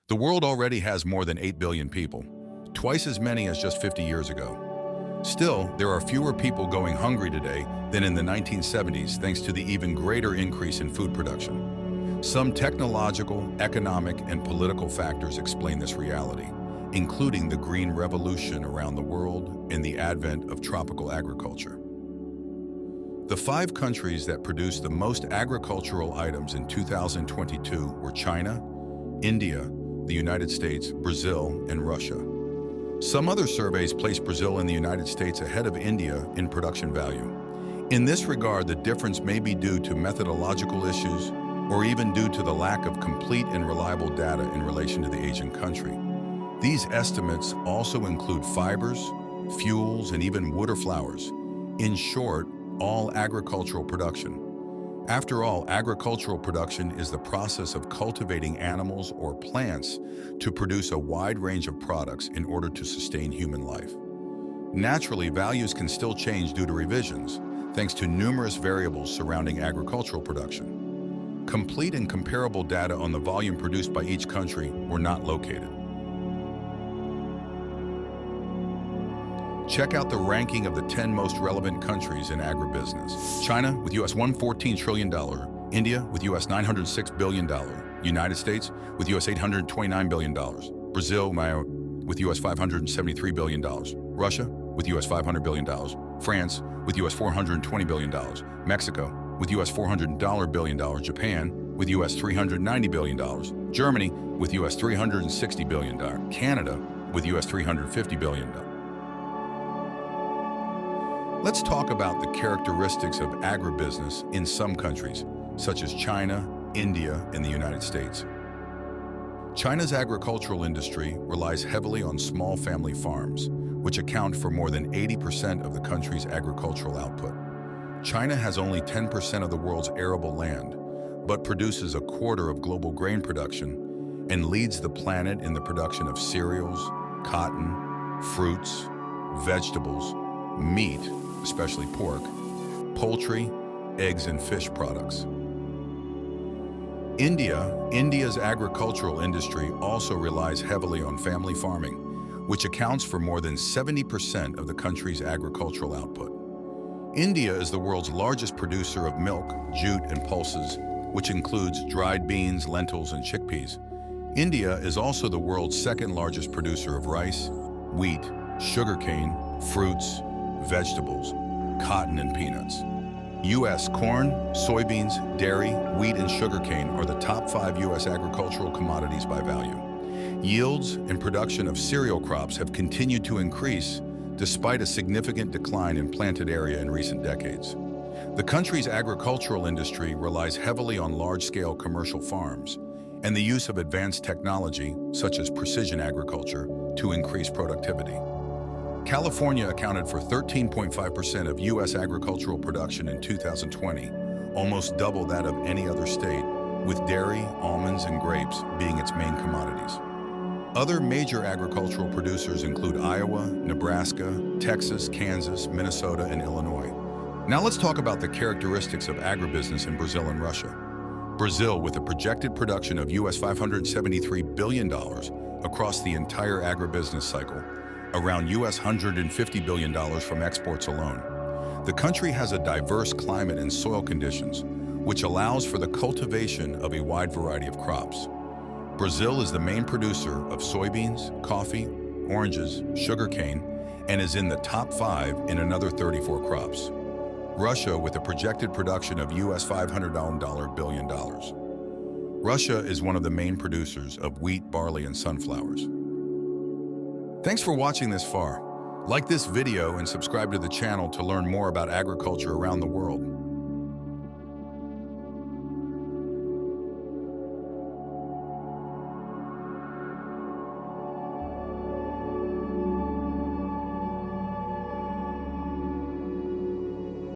The world already has more than 8 billion people, twice as many as just 50 years ago. Still, there are fewer people going hungry today than in the 1970s thanks to the even greater increase in food production. Some technological, economic, and political factors explain this reality, including the green revolution around the world and the advent of tropical agriculture. The 5 countries that produced the most agricultural items in 2022 were China, India, the United States, Brazil, and Russia. Some other surveys place Brazil and the United States ahead of India in production value. In this regard, the difference may be due to methodological issues or even due to the lack of complete and reliable data in relation to the Asian country. These estimates also include fibers, fuels, and even wood or flowers. In short, all agricultural production. After all, agricultural production is the process of cultivating animals or plants to produce a wide range of products in order to sustain human life. Naturally, values can still change due to revisions, thanks to numerous variables surrounding agricultural production. Complete and comparable data on the volume produced by each country were not located. Check out the ranking of the 10 most relevant countries in agribusiness. China with US $114 trillion, India with US $906 billion, United States with US $829 billion, Brazil with US $573 billion, Russia with US $500 billion, France with US $420 billion, Mexico with US $400 billion, Japan with US $390 billion, Germany with US $360 billion, Canada with US $350 billion. Let's talk about the characteristics of agribusiness in some countries, such as China, India, and the United States. China's agricultural industry relies heavily on small family farms, which account for more than 80% of the country's agricultural output. China has only 10% of the world's arable land, but produces a quarter of global grain production and leads the planet in the production of cereals, cotton, fruits, vegetables, meat, especially pork, poultry, eggs, and fish products. India's agricultural industry also relies heavily on family farming, which accounts for more than 70% of the country's agricultural output. India is the world's largest producer of milk, jute, and pulses, which includes dried beans, lentils, and chickpeas. India is also the world's second largest producer of rice, wheat, sugarcane, fruits, vegetables, cotton, and peanuts. U.S. corn, soybeans, dairy, wheat, and sugarcane are the top 5 U.S. agricultural commodities by value. Yields and production of cereal crops have continued to increase despite a significant decline in planted area in recent decades. The country's agricultural industry relies heavily on large-scale commercial farms and the use of advanced technology, such as precision agriculture, to increase productivity. California accounted for 13.5% of U.S. agricultural production in 2020, almost double that of any other state, with dairy, almonds, and grapes being its main commodities. Other major agricultural producers include Iowa, Nebraska, Texas, Kansas, Minnesota, and Illinois. Now let's talk about the characteristics of agribusiness in Brazil and Russia. Brazil, with a projected production of US $573 billion across the entire agribusiness cycle, around US $150 billion from exports alone. The country has a diverse climate and soil conditions, which allows for the cultivation of a wide variety of crops. Brazil is the main producer of soybeans, coffee, oranges, sugarcane, and is in the top 5 in another 34 crops. Russia, with a projected production of US $500 billion. Russia is one of the main producers of wheat, barley, and sunflowers. Thanks for watching this far. Like this video and subscribe to the channel to learn more about agriculture around the world.